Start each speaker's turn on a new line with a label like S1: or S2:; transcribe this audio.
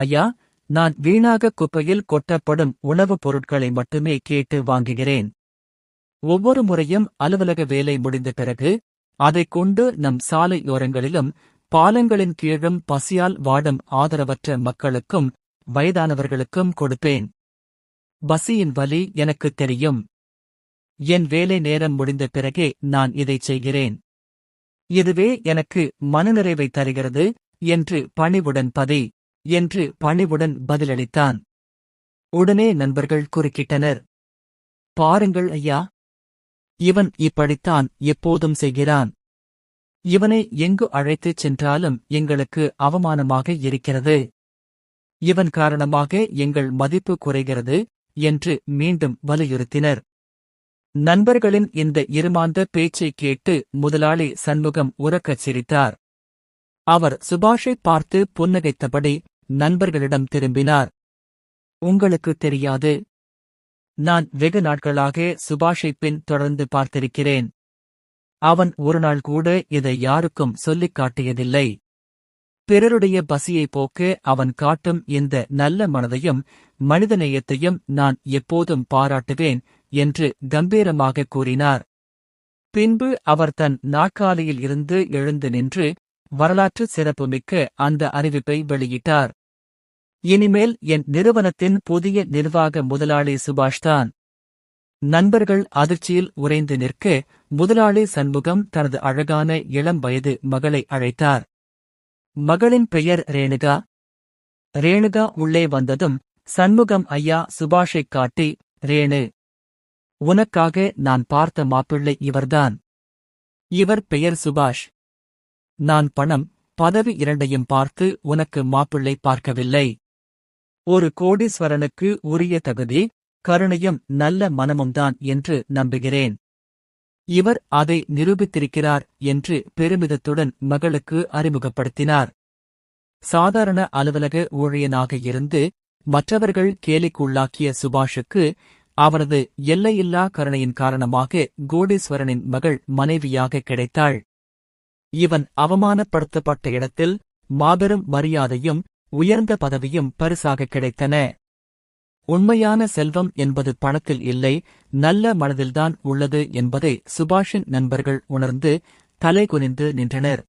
S1: ஐயா, நான் வீணாக குப்பையில் கொட்டப்படும் உணவுப் பொருட்களை மட்டுமே கேட்டு வாங்குகிறேன். ஒவ்வொரு முறையும் அலுவலக வேலை முடிந்த பிறகு அதைக் கொண்டு நம் சாலையோரங்களிலும் பாலங்களின் கீழும் பசியால் வாடும் ஆதரவற்ற மக்களுக்கும் வயதானவர்களுக்கும் கொடுப்பேன். பசியின் வலி எனக்குத் தெரியும். என் வேலை நேரம் முடிந்த பிறகே நான் இதைச் செய்கிறேன். இதுவே எனக்கு மனநிறைவை தருகிறது என்று பணிவுடன் பதிலளித்தான். உடனே நண்பர்கள் குறுக்கிட்டனர். பாருங்கள் ஐயா, இவன் இப்படித்தான் எப்போதும் செய்கிறான். இவனை எங்கு அழைத்துச் சென்றாலும் எங்களுக்கு அவமானமாக இருக்கிறது. இவன் காரணமாக எங்கள் மதிப்பு குறைகிறது என்று மீண்டும் வலியுறுத்தினர். நண்பர்களின் இந்த இருமாந்த பேச்சைக் கேட்டு முதலாளி சண்முகம் உரக்கச் சிரித்தார். அவர் சுபாஷைப் பார்த்து புன்னகைத்தபடி நண்பர்களிடம் திரும்பினார். உங்களுக்குத் தெரியாது, நான் வெகு நாட்களாக சுபாஷைப் பின் தொடர்ந்து பார்த்திருக்கிறேன். அவன் ஒருநாள் கூட இதை யாருக்கும் சொல்லிக் காட்டியதில்லை. பிறருடைய பசியை போக்க அவன் காட்டும் இந்த நல்ல மனதையும் மனிதநேயத்தையும் நான் எப்போதும் பாராட்டுவேன் என்று கம்பீரமாக கூறினார். பின்பு அவர் தன் நாற்காலியில் இருந்து எழுந்து நின்று வரலாற்று சிறப்புமிக்க அந்த அறிவிப்பை வெளியிட்டார். இனிமேல் என் நிறுவனத்தின் புதிய நிர்வாக முதலாளி சுபாஷ்தான். நண்பர்கள் அதிர்ச்சியில் உறைந்து நிற்க முதலாளி சண்முகம் தனது அழகான இளம் வயது மகளை அழைத்தார். மகளின் பெயர் ரேணுகா. ரேணுகா உள்ளே வந்ததும் சண்முகம் ஐயா சுபாஷைக் காட்டி, ரேணு, உனக்காக நான் பார்த்த மாப்பிள்ளை இவர்தான். இவர் பெயர் சுபாஷ். நான் பணம், பதவி இரண்டையும் பார்த்து உனக்கு மாப்பிள்ளை பார்க்கவில்லை. ஒரு கோடீஸ்வரனுக்கு உரிய தகுதி, கருணையும் நல்ல மனமும்தான் என்று நம்புகிறேன். இவர் அதை நிரூபித்திருக்கிறார் என்று பெருமிதத்துடன் மகளுக்கு அறிமுகப்படுத்தினார். சாதாரண அலுவலக ஊழியனாக இருந்து மற்றவர்கள் கேலிக்குள்ளாக்கிய சுபாஷுக்கு அவரது எல்லையில்லா கருணையின் காரணமாக கோடீஸ்வரனின் மகள் மனைவியாக கிடைத்தாள். இவன் அவமானப்படுத்தப்பட்ட இடத்தில் மாபெரும் மரியாதையும் உயர்ந்த பதவியும் பரிசாக கிடைத்தன. உண்மையான செல்வம் என்பது பணத்தில் இல்லை, நல்ல மனதில்தான் உள்ளது என்பதை சுபாஷின் நண்பர்கள் உணர்ந்து தலைகுனிந்து நின்றனர்.